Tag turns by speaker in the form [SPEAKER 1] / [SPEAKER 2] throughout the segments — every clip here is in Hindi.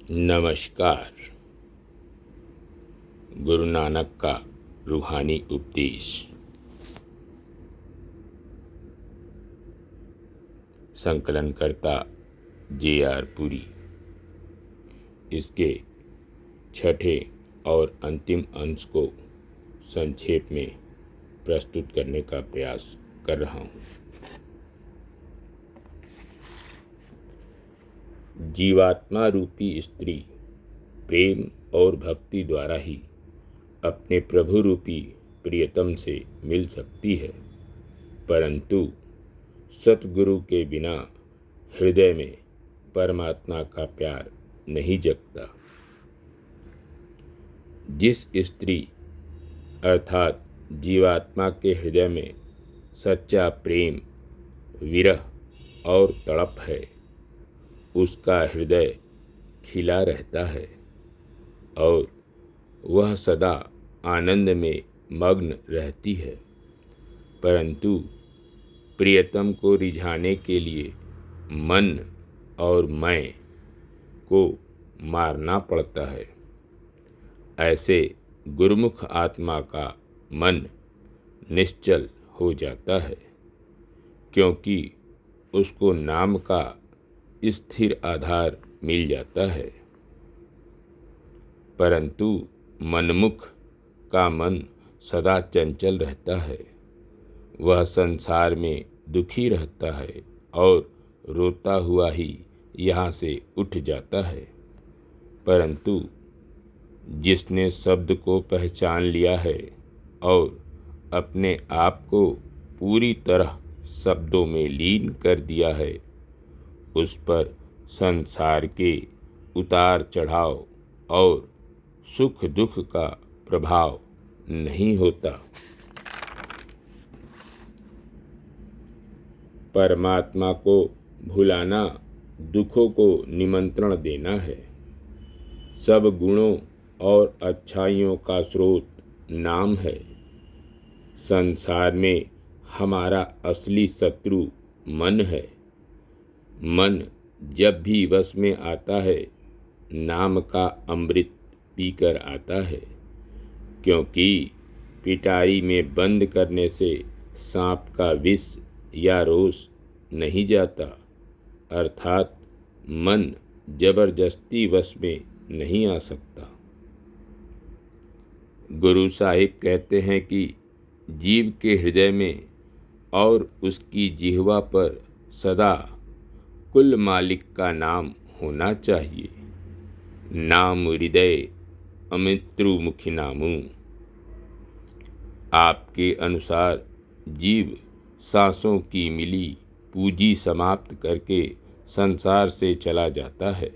[SPEAKER 1] नमस्कार। गुरु नानक का रूहानी उपदेश। संकलनकर्ता J.R. पुरी। इसके छठे और अंतिम अंश को संक्षेप में प्रस्तुत करने का प्रयास कर रहा हूँ। जीवात्मा रूपी स्त्री प्रेम और भक्ति द्वारा ही अपने प्रभु रूपी प्रियतम से मिल सकती है, परंतु सतगुरु के बिना हृदय में परमात्मा का प्यार नहीं जगता। जिस स्त्री अर्थात जीवात्मा के हृदय में सच्चा प्रेम, विरह और तड़प है, उसका हृदय खिला रहता है और वह सदा आनंद में मग्न रहती है, परंतु प्रियतम को रिझाने के लिए मन और मैं को मारना पड़ता है। ऐसे गुरुमुख आत्मा का मन निश्चल हो जाता है, क्योंकि उसको नाम का स्थिर आधार मिल जाता है, परंतु मनमुख का मन सदा चंचल रहता है। वह संसार में दुखी रहता है और रोता हुआ ही यहाँ से उठ जाता है, परंतु जिसने शब्द को पहचान लिया है और अपने आप को पूरी तरह शब्दों में लीन कर दिया है, उस पर संसार के उतार चढ़ाव और सुख दुख का प्रभाव नहीं होता। परमात्मा को भुलाना दुखों को निमंत्रण देना है। सब गुणों और अच्छाइयों का स्रोत नाम है। संसार में हमारा असली शत्रु मन है। मन जब भी वश में आता है, नाम का अमृत पीकर आता है, क्योंकि पिटारी में बंद करने से सांप का विष या रोष नहीं जाता, अर्थात मन जबरदस्ती वश में नहीं आ सकता। गुरु साहिब कहते हैं कि जीव के हृदय में और उसकी जिह्वा पर सदा कुल मालिक का नाम होना चाहिए। नाम हृदय अमृत्यु मुखी नामू। आपके अनुसार जीव सांसों की मिली पूंजी समाप्त करके संसार से चला जाता है।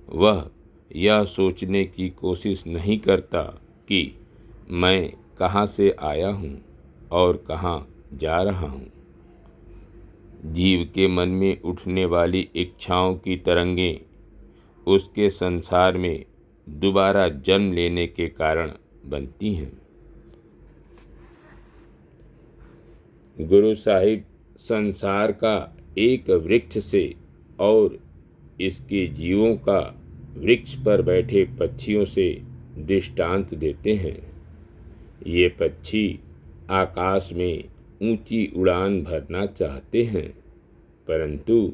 [SPEAKER 1] वह यह सोचने की कोशिश नहीं करता कि मैं कहाँ से आया हूँ और कहाँ जा रहा हूँ। जीव के मन में उठने वाली इच्छाओं की तरंगें उसके संसार में दोबारा जन्म लेने के कारण बनती हैं। गुरु साहिब संसार का एक वृक्ष से और इसके जीवों का वृक्ष पर बैठे पक्षियों से दृष्टांत देते हैं। ये पक्षी आकाश में ऊंची उड़ान भरना चाहते हैं, परंतु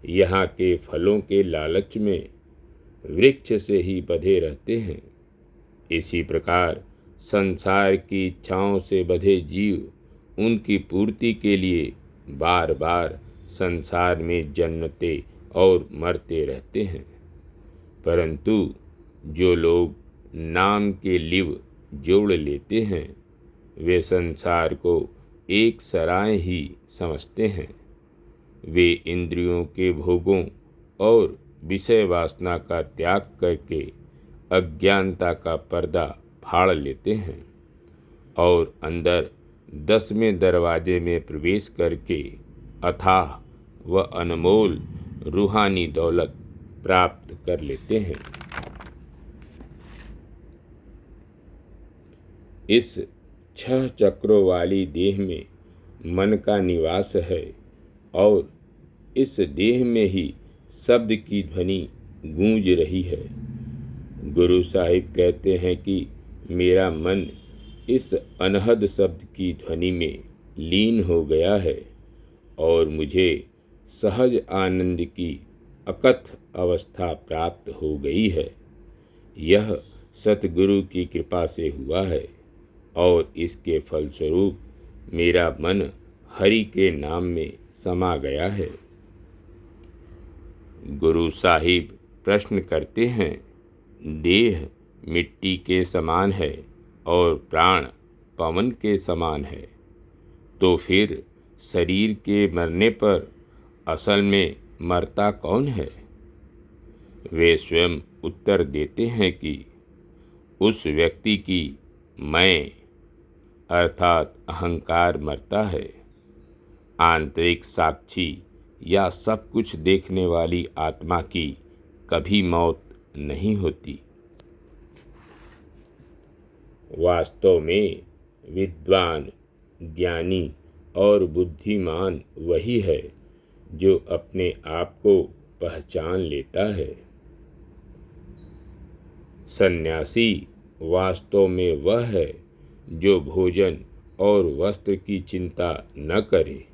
[SPEAKER 1] यहाँ के फलों के लालच में वृक्ष से ही बंधे रहते हैं। इसी प्रकार संसार की इच्छाओं से बंधे जीव उनकी पूर्ति के लिए बार बार संसार में जन्मते और मरते रहते हैं, परंतु जो लोग नाम के लिव जोड़ लेते हैं, वे संसार को एक सराय ही समझते हैं। वे इंद्रियों के भोगों और विषय वासना का त्याग करके अज्ञानता का पर्दा फाड़ लेते हैं और अंदर 10वें दरवाजे में प्रवेश करके अथाह व अनमोल रूहानी दौलत प्राप्त कर लेते हैं। इस 6 चक्रों वाली देह में मन का निवास है और इस देह में ही शब्द की ध्वनि गूंज रही है। गुरु साहिब कहते हैं कि मेरा मन इस अनहद शब्द की ध्वनि में लीन हो गया है और मुझे सहज आनंद की अकथ अवस्था प्राप्त हो गई है। यह सतगुरु की कृपा से हुआ है और इसके फलस्वरूप मेरा मन हरि के नाम में समा गया है। गुरु साहिब प्रश्न करते हैं, देह मिट्टी के समान है और प्राण पवन के समान है, तो फिर शरीर के मरने पर असल में मरता कौन है? वे स्वयं उत्तर देते हैं कि उस व्यक्ति की मैं अर्थात अहंकार मरता है। आंतरिक साक्षी या सब कुछ देखने वाली आत्मा की कभी मौत नहीं होती। वास्तव में विद्वान, ज्ञानी और बुद्धिमान वही है जो अपने आप को पहचान लेता है। सन्यासी वास्तव में वह है जो भोजन और वस्त्र की चिंता न करे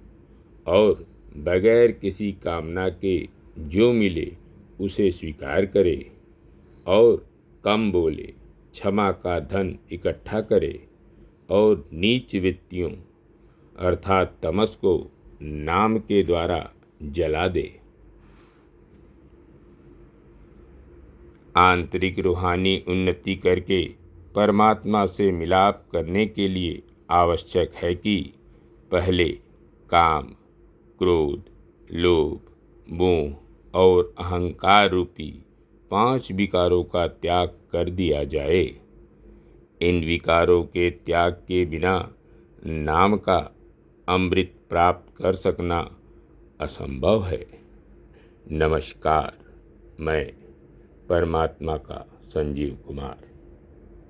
[SPEAKER 1] और बगैर किसी कामना के जो मिले उसे स्वीकार करे और कम बोले, क्षमा का धन इकट्ठा करे और नीच वृत्तियों अर्थात तमस को नाम के द्वारा जला दे। आंतरिक रूहानी उन्नति करके परमात्मा से मिलाप करने के लिए आवश्यक है कि पहले काम, क्रोध, लोभ, मोह और अहंकार रूपी 5 विकारों का त्याग कर दिया जाए। इन विकारों के त्याग के बिना नाम का अमृत प्राप्त कर सकना असंभव है। नमस्कार, मैं परमात्मा का संजीव कुमार।